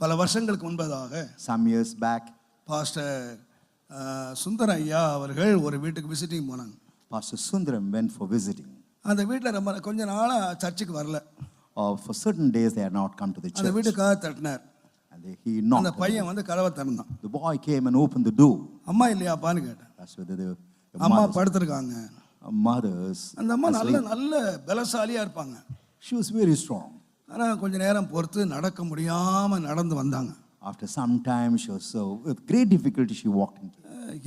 பல வருஷங்களுக்கு முன்பதாக some years back, பாஸ்டர் சுந்தர ஐயா அவர்கள் ஒரு வீட்டுக்கு விசிட்டிங் போனாங்க. Pastor Sundaram went for visiting. அந்த வீட்டில் ரொம்ப கொஞ்ச நாளா சர்ச்சுக்கு வரல. For certain days they had not come to the church. அந்த வீட்டுக்காக தட்டினார். And he knocked. அந்த பையன் வந்து கதவை திறந்தான். The boy came and opened the door. அம்மா இல்லையாப்பான்னு கேட்டேன். That's whether the அம்மா படுத்திருக்காங்க. mothers. அந்த அம்மா நல்ல பலசாலியா இருப்பாங்க. She was very strong. ஆனா கொஞ்ச நேரம் பொறுத்து நடக்க முடியாம நடந்து வந்தாங்க. After some time she was so with great difficulty she walked into.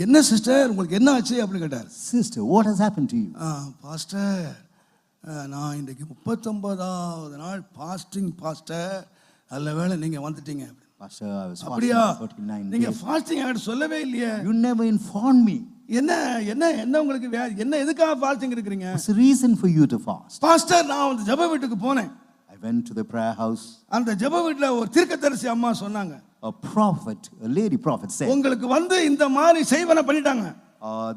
என்ன சிஸ்டர் உங்களுக்கு என்ன ஆச்சு அப்படின்னு கேட்டார். Sister, what has happened to you? Pastor நான் இன்றைக்கு 39வது நாள் பாஸ்டிங் பாஸ்டர். நல்ல வேளை நீங்க வந்துட்டீங்க. Pastor, I was அப்படியா? fasting 49 days. நீங்க ஃபாஸ்டிங் ஆட சொல்லவே இல்லையே. You never informed me. என்ன உங்களுக்கு என்ன எதுக்காக ஃபாஸ்டிங் இருக்கீங்க? What's the reason for you to fast? Pastor நான் அந்த ஜெப வீட்டுக்கு போனேன். I went to the prayer house. அந்த ஜெப வீட்ல ஒரு தீர்க்கதரிசி அம்மா சொன்னாங்க. A lady prophet said, உங்களுக்கு வந்து இந்த மாதிரி செய்வன பண்ணிட்டாங்க.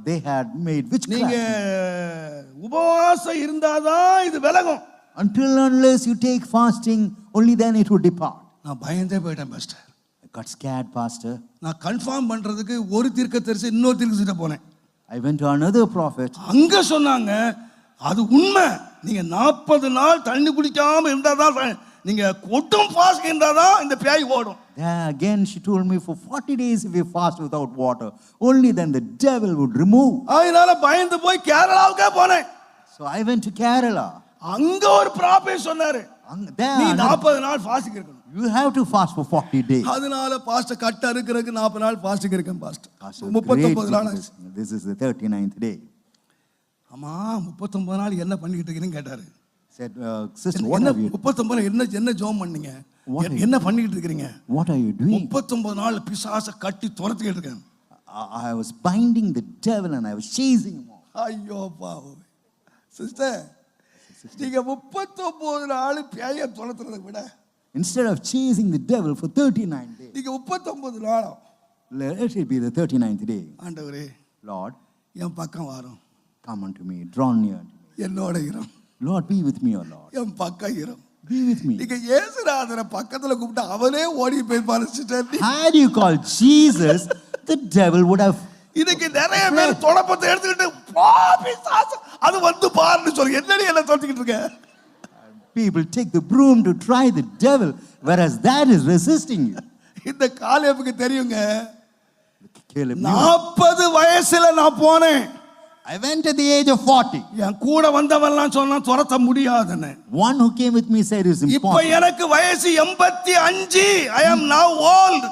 They had made witchcraft. நீங்க உபவாசம் இருந்தாதான் இது விலகும். Until unless you take fasting, only then it would depart. நான் பயந்தே போயிட்டேன் pastor. I got scared, pastor. நான் கன்ஃபார்ம் பண்றதுக்கு ஒரு தீர்க்கதரிசி இன்னொரு தீர்க்கதரிசிட்ட போனேன். I went to another prophet. அங்க சொன்னாங்க அது உண்மை. நீங்க 40 நாள் தண்ணி குடிக்காம இருந்தாதான் நீங்க கொட்டும் ஃபாஸ்ட் இருந்தாதான் இந்த பேய் ஓடும். There again she told me for 40 days if you fast without water, only then the devil would remove. அதனால பயந்து போய் கேரளாவுக்கே போனேன். So I went to Kerala. அங்க ஒரு ப்ராஃபட் சொன்னாரு நீ 40 நாள் ஃபாஸ்டிங் இருக்கணும். You have to fast for 40 days. அதனால பாஸ்டர் கட்ட இருக்குறதுக்கு 40 நாள் ஃபாஸ்டிங் இருக்கேன் பாஸ்டர். 39 நாள் ஆச்சு. This is the 39th day. அம்மா 39 நாள் என்ன பண்ணிட்டு இருக்கீங்கன்னு கேட்டாரு. Said, sister, what are you? 39 என்ன ஜெபம் பண்ணீங்க? என்ன பண்ணிட்டு இருக்கீங்க? What are you doing? 39 நாள் பிசாசை கட்டி துரத்திட்டு இருக்கேன். I was binding the devil and I was chasing him off. ஐயோ பாவம். சிஸ்டர் நீங்க 39 நாள் பேயை துரத்துறதை விட instead of chasing the devil for 39 days, நீங்க 39 நாள் let it be the 39th day. ஆண்டவரே, Lord, என் பக்கம் வாரும். come unto me, draw near to me. என்னோட இரும். Lord, be with me, O Lord. என் பக்கம் இரும். Be with me. நீங்க இயேசுநாதரை பக்கத்துல கூப்பிட்டு அவனே ஓடி போய் பாருச்சிட்டார். Had you called Jesus, the devil would have. இதுக்கு நிறைய பேர் தொடப்பத்தை எடுத்துக்கிட்டு பாவி சாச அது வந்து பாருன்னு சொல்லி என்னடி என்ன சொல்லிக்கிட்டு இருக்க? People take the broom to try the devil, whereas that is resisting you. இந்த காலேபுக்கு தெரியுங்க. Caleb, 40 வயசுல நான் போனேன். I went at the age of 40. என் கூட வந்தவன்லாம் சொன்னா துரத்த முடியாதுன்னு. One who came with me said it's இப்போ impossible. எனக்கு வயசு 85. I am now old.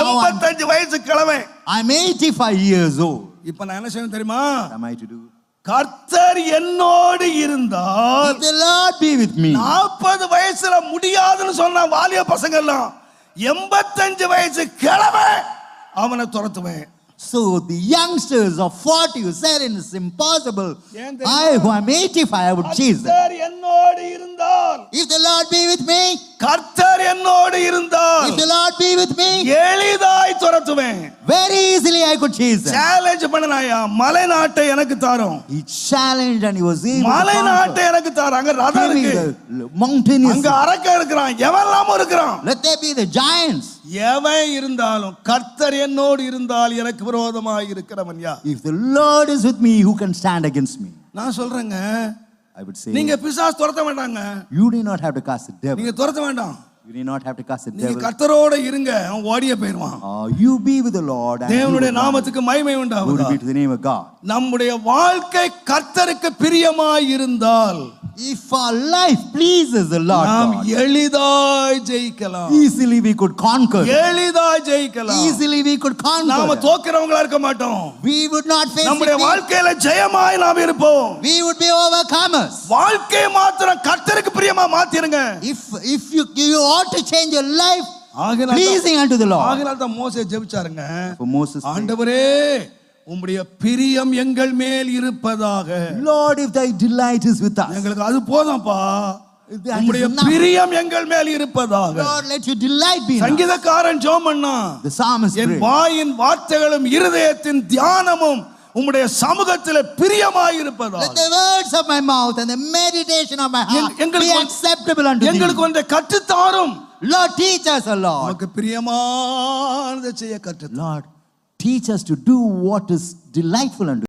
85 வயசு கிழவன். I'm 85 years old. இப்போ நான் என்ன செய்யணும் தெரியுமா? What am I to do? கர்த்தர் என்னோடு இருந்தால் If the Lord be with me. 40 வயசுல முடியாதுன்னு சொன்ன வாலிய பசங்க எல்லாம் 85 வயசு கிழவன் அவனை துரத்துவேன். So the youngsters of 40 who said it's impossible, I who am 85, I would chase them. கர்த்தர் என்னோடு இருந்தால், If the Lord be with me, கர்த்தர் என்னோடு இருந்தால், if the Lord be with me, எளிதாய் துரத்துவேன். very easily I could chase them. Challenge பண்ணனாயா, மலை நாட்டை எனக்கு தாரும். He challenged and he was able மலை to நாட்டை எனக்கு தாரும். அங்க ரதம் இருக்கு, mountainous, அங்க அரக்கன் இருக்கிறான், எவன்லாம் இருக்கிறான். let there be the giants. எவன் இருந்தாலும் கர்த்தர் என்னோடு இருந்தால் எனக்கு விரோதமாய் இருக்கிறவன் யார்? If the Lord is with me, who can stand against me? நான் சொல்றேங்க, I would say, நீங்க பிசாசு துரத்த வேண்டாங்க. you need not have to cast the devil. நீங்க துரத்த வேண்டாம். You need not have to cast the நீங்க devil. கர்த்தரோட இருங்க, அவன் ஓடியே போயிடுவான். You be with the Lord and தேவனுடைய நாமத்துக்கு மகிமை உண்டாவதாக. glory be to the name of God. நம்முடைய வாழ்க்கை கர்த்தருக்கு பிரியமாய் இருந்தால், if our life pleases the Lord நாம் God, எளிதாய் ஜெயிக்கலாம். easily we could conquer. எளிதாய் ஜெயிக்கலாம். Easily we could conquer. நாம தோக்கிறவங்களா இருக்க மாட்டோம். We would not face நம்முடைய defeat. வாழ்க்கையில ஜெயமாய் நாம் இருப்போம். We would be overcomers. வாழ்க்கை மாத்திரம் கர்த்தருக்கு பிரியமா மாத்திருங்க. If you ought to change your life pleasing unto the Lord. ஆகினால் தான் மோசே ஜெபிச்சாருங்க. For Moses, ஆண்டவரே உம்முடைய பிரியம் எங்கள் மேல் இருப்பதாக. Lord, if thy delight is with us. எங்களுக்கு அது போதும்பா. உம்முடைய பிரியம் எங்கள் மேல் இருப்பதாக. Lord, let your delight be in us. சங்கீதக்காரன் ஜெபம் பண்ணான். The psalmist என் prayed, வாயின் வார்த்தைகளும் இருதயத்தின் தியானமும் உம்முடைய சமூகத்திலே பிரியமாய் Let இருப்பதாக the words of my mouth and the meditation of my heart be எங்களுக்கு acceptable unto thee. எங்களுக்கு ஒன்றை கற்றுத்தாரும். Lord, teach us, O Lord. நமக்கு பிரியமானதை செய்ய கற்றுத்தாரும். Lord, teach us to do what is delightful unto